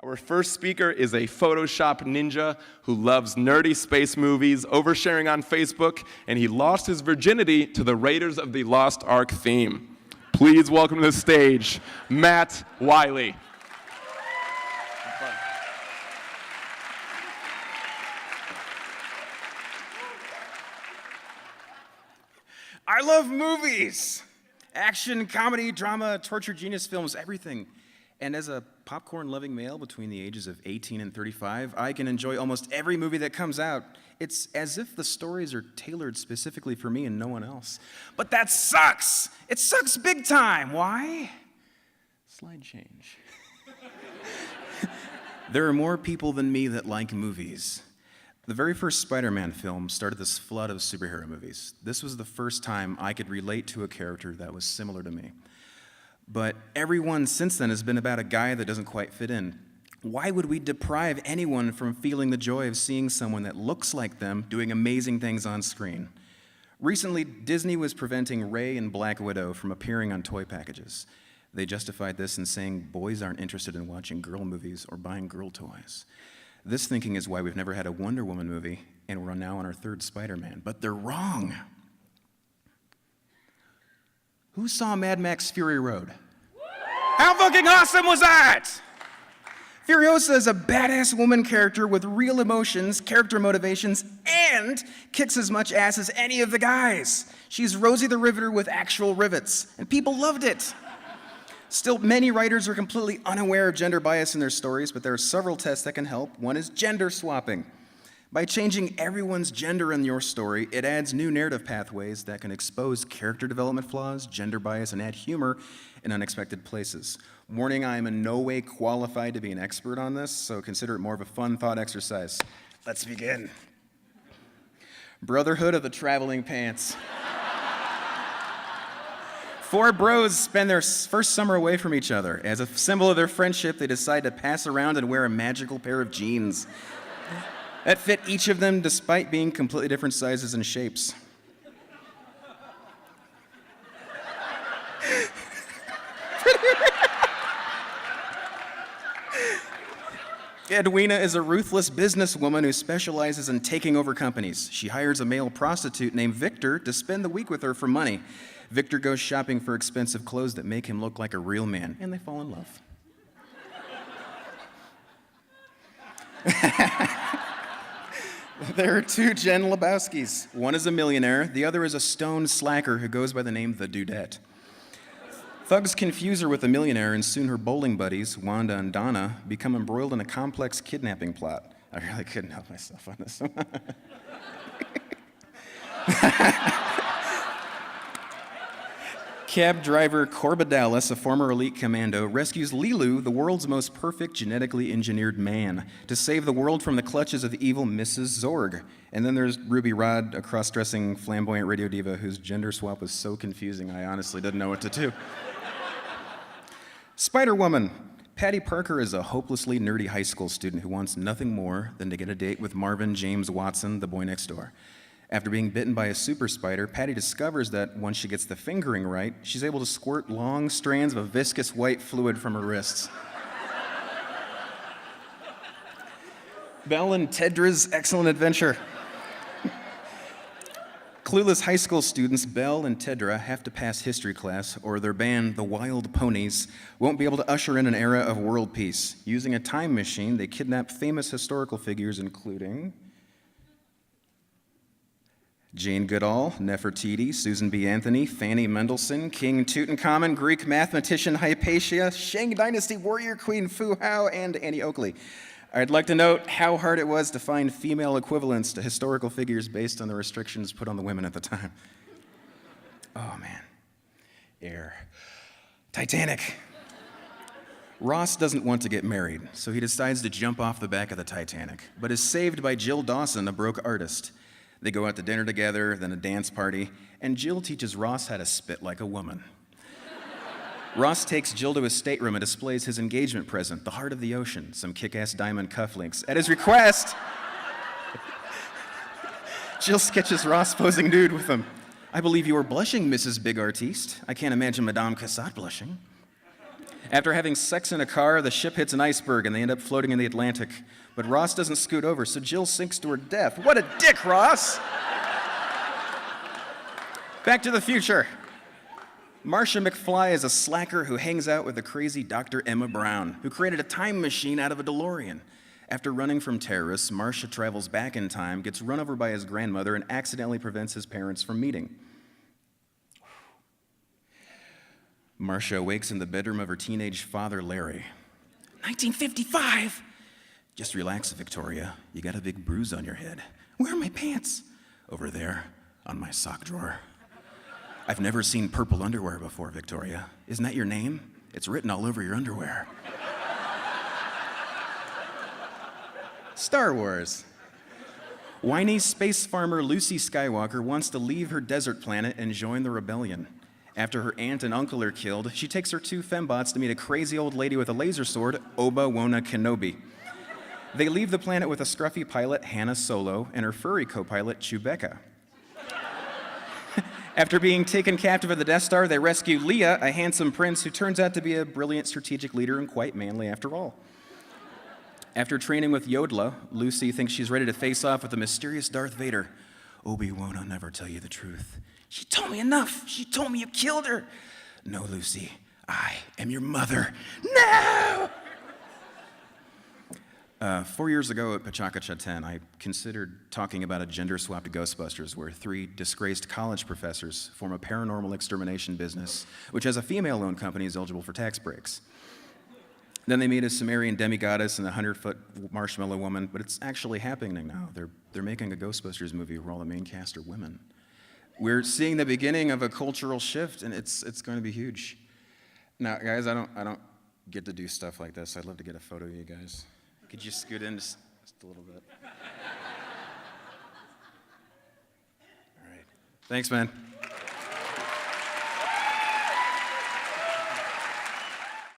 Our first speaker is a Photoshop ninja who loves nerdy space movies, oversharing on Facebook, and he lost his virginity to the Raiders of the Lost Ark theme. Please welcome to the stage, Matt Wiley. I love movies! Action, comedy, drama, torture genius films, everything. And as a popcorn-loving male between the ages of 18 and 35, I can enjoy almost every movie that comes out. It's as if the stories are tailored specifically for me and no one else. But that sucks! It sucks big time! Why? Slide change. There are more people than me that like movies. The very first Spider-Man film started this flood of superhero movies. This was the first time I could relate to a character that was similar to me. But every one since then has been about a guy that doesn't quite fit in. Why would we deprive anyone from feeling the joy of seeing someone that looks like them doing amazing things on screen? Recently, Disney was preventing Rey and Black Widow from appearing on toy packages. They justified this in saying boys aren't interested in watching girl movies or buying girl toys. This thinking is why we've never had a Wonder Woman movie, and we're now on our third Spider-Man. But they're wrong. Who saw Mad Max Fury Road? How fucking awesome was that? Furiosa is a badass woman character with real emotions, character motivations, and kicks as much ass as any of the guys. She's Rosie the Riveter with actual rivets, and people loved it. Still, many writers are completely unaware of gender bias in their stories, but there are several tests that can help. One is gender swapping. By changing everyone's gender in your story, it adds new narrative pathways that can expose character development flaws, gender bias, and add humor in unexpected places. Warning, I am in no way qualified to be an expert on this, so consider it more of a fun thought exercise. Let's begin. Brotherhood of the Traveling Pants. 4 bros spend their first summer away from each other. As a symbol of their friendship, they decide to pass around and wear a magical pair of jeans that fit each of them despite being completely different sizes and shapes. Edwina is a ruthless businesswoman who specializes in taking over companies. She hires a male prostitute named Victor to spend the week with her for money. Victor goes shopping for expensive clothes that make him look like a real man, and they fall in love. There are 2 Jen Lebowskis. One is a millionaire, the other is a stoned slacker who goes by the name The Dudette. Thugs confuse her with a millionaire, and soon her bowling buddies, Wanda and Donna, become embroiled in a complex kidnapping plot. I really couldn't help myself on this one. Cab driver Corbadalis, a former elite commando, rescues Lilu, the world's most perfect genetically engineered man, to save the world from the clutches of the evil Mrs. Zorg. And then there's Ruby Rod, a cross-dressing flamboyant radio diva whose gender swap was so confusing I honestly didn't know what to do. Spider-Woman. Patty Parker is a hopelessly nerdy high school student who wants nothing more than to get a date with Marvin James Watson, the boy next door. After being bitten by a super spider, Patty discovers that once she gets the fingering right, she's able to squirt long strands of a viscous white fluid from her wrists. Belle and Tedra's Excellent Adventure. Clueless high school students Belle and Tedra have to pass history class, or their band, the Wild Ponies, won't be able to usher in an era of world peace. Using a time machine, they kidnap famous historical figures including Jane Goodall, Nefertiti, Susan B. Anthony, Fanny Mendelssohn, King Tutankhamun, Greek mathematician Hypatia, Shang Dynasty warrior Queen Fu Hao, and Annie Oakley. I'd like to note how hard it was to find female equivalents to historical figures based on the restrictions put on the women at the time. Oh man. Air. Titanic. Ross doesn't want to get married, so he decides to jump off the back of the Titanic, but is saved by Jill Dawson, a broke artist. They go out to dinner together, then a dance party, and Jill teaches Ross how to spit like a woman. Ross takes Jill to his stateroom and displays his engagement present, the heart of the ocean, some kick-ass diamond cufflinks. At his request, Jill sketches Ross posing nude with him. "I believe you are blushing, Mrs. Big Artiste. I can't imagine Madame Cassatt blushing." After having sex in a car, the ship hits an iceberg and they end up floating in the Atlantic. But Ross doesn't scoot over, so Jill sinks to her death. What a dick, Ross! Back to the future. Marcia McFly is a slacker who hangs out with the crazy Dr. Emma Brown, who created a time machine out of a DeLorean. After running from terrorists, Marcia travels back in time, gets run over by his grandmother, and accidentally prevents his parents from meeting. Marcia wakes in the bedroom of her teenage father, Larry. 1955! Just relax, Victoria. You got a big bruise on your head. Where are my pants? Over there, on my sock drawer. I've never seen purple underwear before, Victoria. Isn't that your name? It's written all over your underwear. Star Wars. Whiny space farmer Lucy Skywalker wants to leave her desert planet and join the rebellion. After her aunt and uncle are killed, she takes her 2 fembots to meet a crazy old lady with a laser sword, Obi-Wan Kenobi. They leave the planet with a scruffy pilot, Hannah Solo, and her furry co-pilot, Chewbacca. After being taken captive at the Death Star, they rescue Leia, a handsome prince who turns out to be a brilliant strategic leader and quite manly after all. After training with Yodla, Lucy thinks she's ready to face off with the mysterious Darth Vader. Obi-Wan, I'll never tell you the truth. She told me enough. She told me you killed her. No, Lucy, I am your mother. No! 4 years ago at Pachacachatan, I considered talking about a gender-swapped Ghostbusters where 3 disgraced college professors form a paranormal extermination business, which as a female-owned company is eligible for tax breaks. Then they meet a Sumerian demigoddess and a 100-foot marshmallow woman, but it's actually happening now. They're making a Ghostbusters movie where all the main cast are women. We're seeing the beginning of a cultural shift, and it's going to be huge. Now, guys, I don't get to do stuff like this. I'd love to get a photo of you guys. Could you scoot in just a little bit? All right. Thanks, man.